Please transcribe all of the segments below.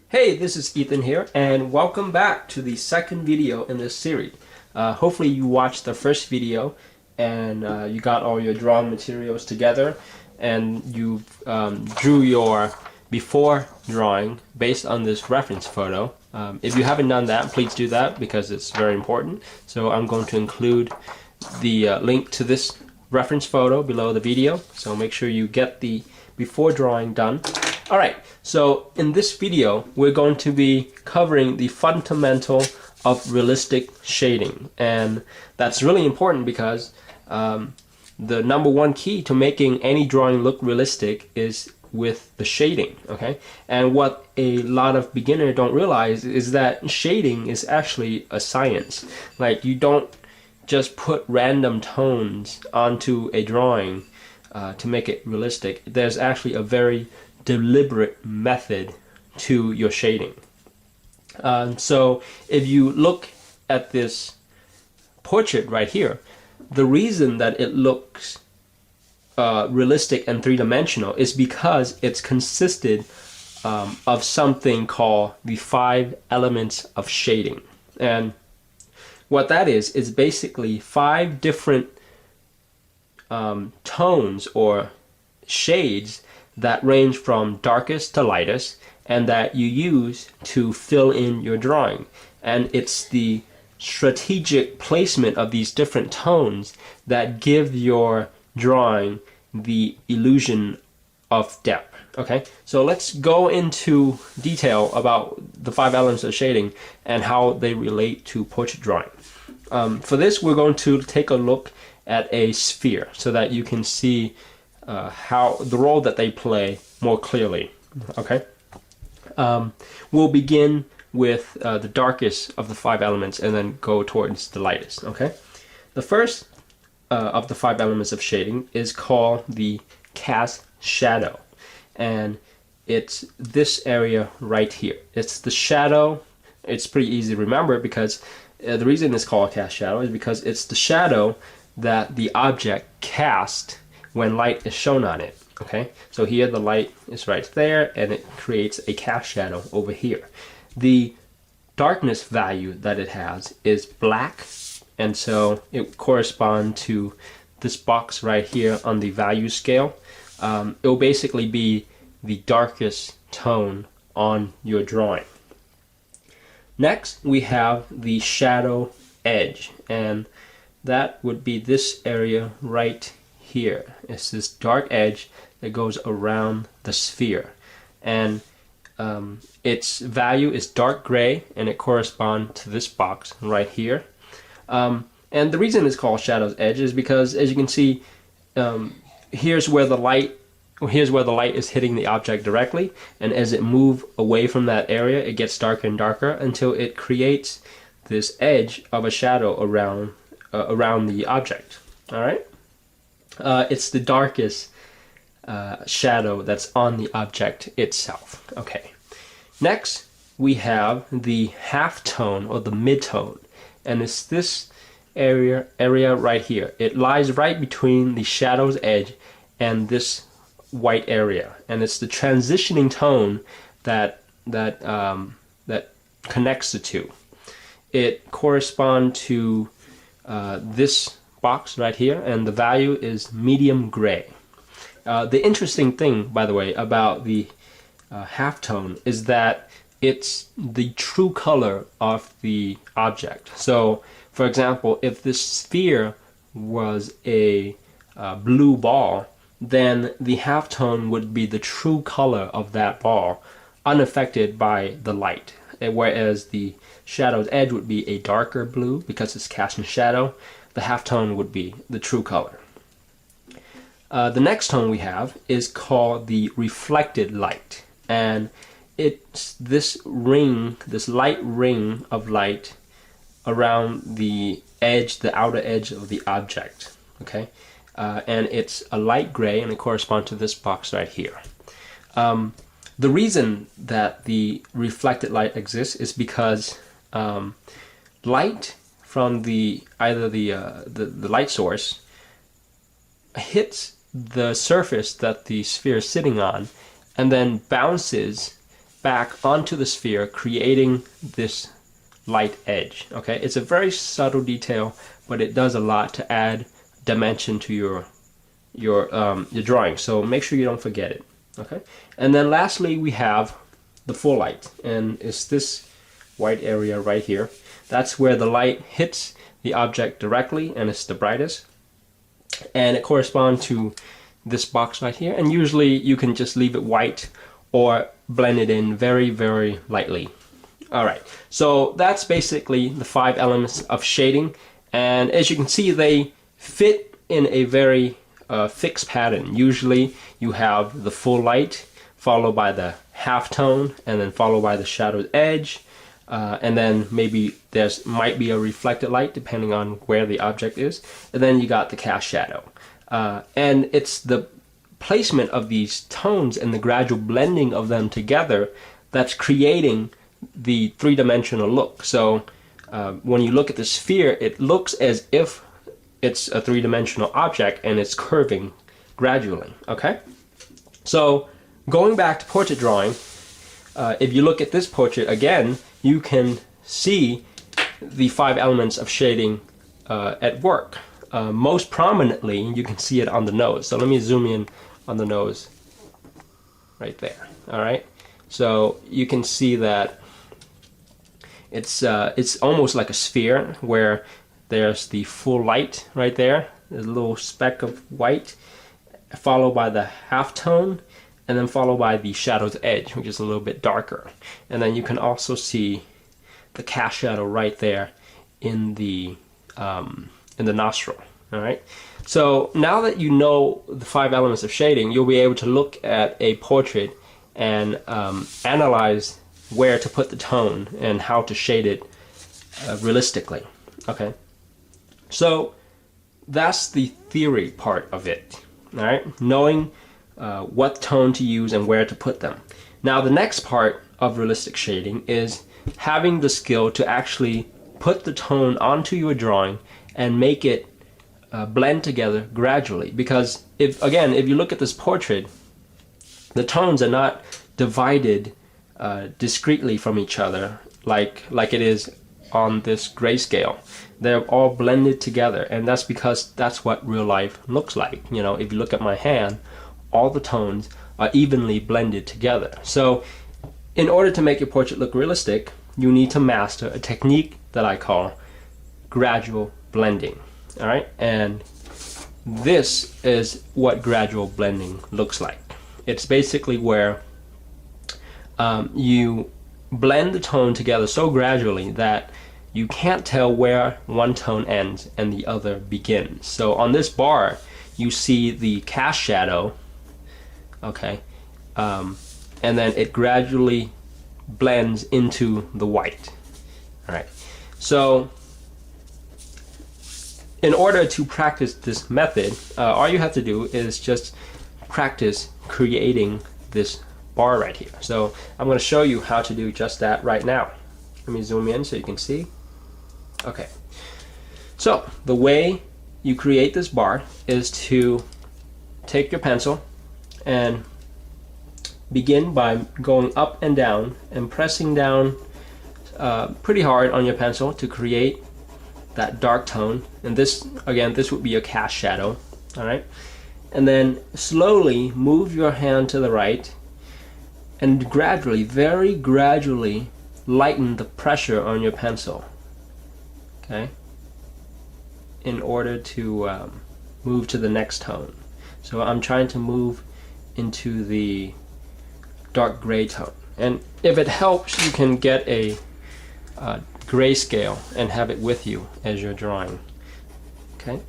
Hey, this is Ethan here, and welcome back to the second video in this series. Hopefully you watched the first video and you got all your drawing materials together and you drew your before drawing based on this reference photo. If you haven't done that, please do that because it's very important. So I'm going to include the link to this reference photo below the video, so make sure you get the before drawing done. Alright, so in this video we're going to be covering the fundamental of realistic shading, and that's really important because the number one key to making any drawing look realistic is with the shading, okay? And what a lot of beginners don't realize is that shading is actually a science. Like, you don't just put random tones onto a drawing to make it realistic. There's actually a very deliberate method to your shading. So if you look at this portrait right here, the reason that it looks realistic and three-dimensional is because it's consisted of something called the 5 elements of shading. And what that is basically 5 different tones or shades that range from darkest to lightest and that you use to fill in your drawing. And it's the strategic placement of these different tones that give your drawing the illusion of depth. Okay, so let's go into detail about the 5 elements of shading and how they relate to portrait drawing. For this, we're going to take a look at a sphere so that you can see how the role that they play more clearly. Okay, we'll begin with the darkest of the 5 elements and then go towards the lightest. Okay, the first of the 5 elements of shading is called the cast shadow, and it's this area right here. It's the shadow. It's pretty easy to remember because the reason it's called cast shadow is because it's the shadow that the object casts when light is shown on it. Okay, so here the light is right there and it creates a cast shadow over here. The darkness value that it has is black, and so it corresponds to this box right here on the value scale. It will basically be the darkest tone on your drawing. Next, we have the shadow edge, and that would be this area right here. It's this dark edge that goes around the sphere, and its value is dark gray, and it corresponds to this box right here. And the reason it's called shadow's edge is because, as you can see, here's where the light is hitting the object directly, and as it moves away from that area, it gets darker and darker until it creates this edge of a shadow around the object. All right, it's the darkest shadow that's on the object itself. Okay, next we have the halftone or the midtone, and it's this area right here. It lies right between the shadow's edge and this white area, and it's the transitioning tone that connects the two. It corresponds to this box right here, and the value is medium gray. The interesting thing, by the way, about the halftone is that it's the true color of the object. So, for example, if this sphere was a blue ball, then the halftone would be the true color of that ball, unaffected by the light. Whereas the shadow's edge would be a darker blue because it's casting shadow. The halftone would be the true color. The next tone we have is called the reflected light, and it's this ring, this light ring of light around the edge, the outer edge of the object. Okay, and it's a light gray, and it corresponds to this box right here. The reason that the reflected light exists is because light from either the light source hits the surface that the sphere is sitting on, and then bounces back onto the sphere, creating this light edge. Okay, it's a very subtle detail, but it does a lot to add dimension to your drawing. So make sure you don't forget it. Okay, and then lastly we have the full light, and it's this white area right here. That's where the light hits the object directly, and it's the brightest, and it corresponds to this box right here. And usually you can just leave it white or blend it in very, very lightly. Alright, so that's basically the 5 elements of shading, and as you can see, they fit in a very fixed pattern. Usually you have the full light followed by the half tone, and then followed by the shadowed edge, and then maybe might be a reflected light depending on where the object is, and then you got the cast shadow. And it's the placement of these tones and the gradual blending of them together that's creating the three-dimensional look. So when you look at the sphere, it looks as if it's a three-dimensional object and it's curving gradually. Okay, so going back to portrait drawing, if you look at this portrait again, you can see the 5 elements of shading at work. Most prominently, you can see it on the nose. So let me zoom in on the nose right there. All right, so you can see that it's almost like a sphere where there's the full light right there. There's a little speck of white, followed by the halftone, and then followed by the shadow's edge, which is a little bit darker. And then you can also see the cast shadow right there in the nostril. All right. So now that you know the 5 elements of shading, you'll be able to look at a portrait and analyze where to put the tone and how to shade it realistically. Okay. So that's the theory part of it. All right. Knowing what tone to use and where to put them. Now the next part of realistic shading is having the skill to actually put the tone onto your drawing and make it blend together gradually. Because if you look at this portrait, the tones are not divided discretely from each other like it is on this grayscale. They're all blended together, and that's because that's what real life looks like. You know, if you look at my hand, all the tones are evenly blended together. So in order to make your portrait look realistic, you need to master a technique that I call gradual blending. All right, and this is what gradual blending looks like. It's basically where you blend the tone together so gradually that you can't tell where one tone ends and the other begins. So on this bar, you see the cast shadow, okay, and then it gradually blends into the white. All right, so in order to practice this method, all you have to do is just practice creating this bar right here. So I'm going to show you how to do just that right now. Let me zoom in so you can see. Okay, so the way you create this bar is to take your pencil and begin by going up and down and pressing down pretty hard on your pencil to create that dark tone. And this, again, this would be your cast shadow. All right, and then slowly move your hand to the right and gradually, very gradually, lighten the pressure on your pencil, okay, in order to move to the next tone. So I'm trying to move into the dark gray tone, and if it helps, you can get a grayscale and have it with you as you're drawing. Okay,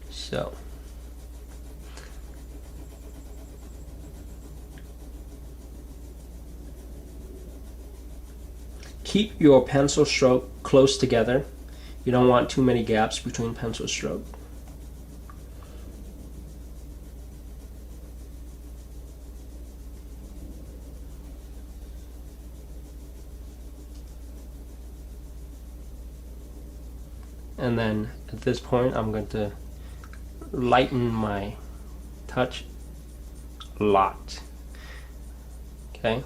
so keep your pencil stroke close together. You don't want too many gaps between pencil stroke. And then at this point, I'm going to lighten my touch a lot. okay,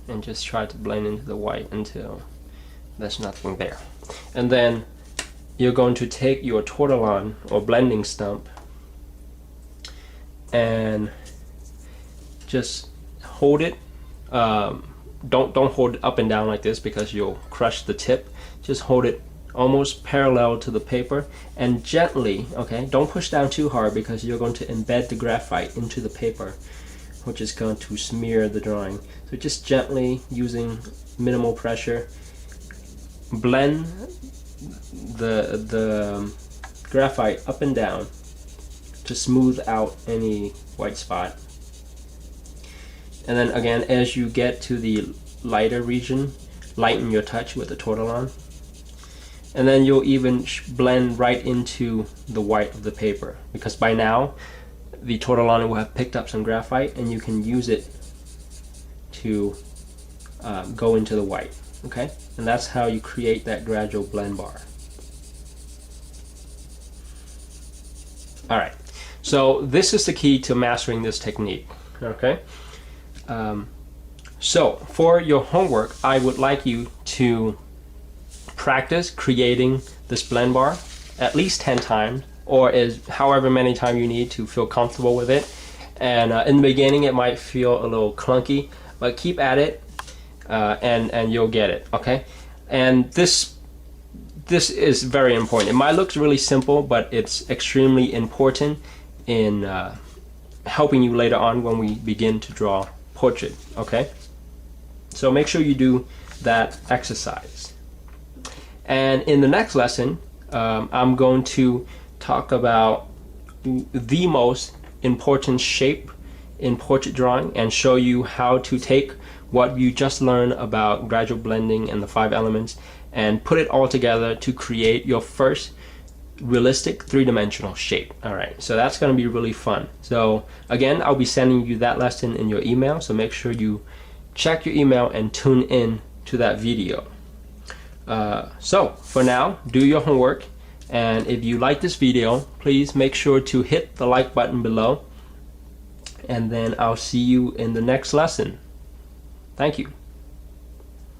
and just try to blend into the white until there's nothing there. And then you're going to take your tortillon or blending stump and just hold it. Don't hold it up and down like this because you'll crush the tip. Just hold it almost parallel to the paper and gently, okay, don't push down too hard because you're going to embed the graphite into the paper, which is going to smear the drawing. So just gently, using minimal pressure, blend the graphite up and down to smooth out any white spot. And then again, as you get to the lighter region, lighten your touch with the tortillon. And then you'll even blend right into the white of the paper, because by now the tortillon will have picked up some graphite and you can use it to go into the white. Okay, and that's how you create that gradual blend bar. Alright, so this is the key to mastering this technique. Okay, so for your homework, I would like you to practice creating this blend bar at least 10 times, or however many times you need to feel comfortable with it. And in the beginning it might feel a little clunky, but keep at it, and you'll get it. Okay, and this is very important. It might look really simple, but it's extremely important in helping you later on when we begin to draw portrait. Okay, so make sure you do that exercise. And in the next lesson, I'm going to talk about the most important shape in portrait drawing and show you how to take what you just learned about gradual blending and the 5 elements and put it all together to create your first realistic 3-dimensional shape. Alright, so that's going to be really fun. So again, I'll be sending you that lesson in your email, so make sure you check your email and tune in to that video. So for now, do your homework, and if you like this video, please make sure to hit the like button below, and then I'll see you in the next lesson. Thank you.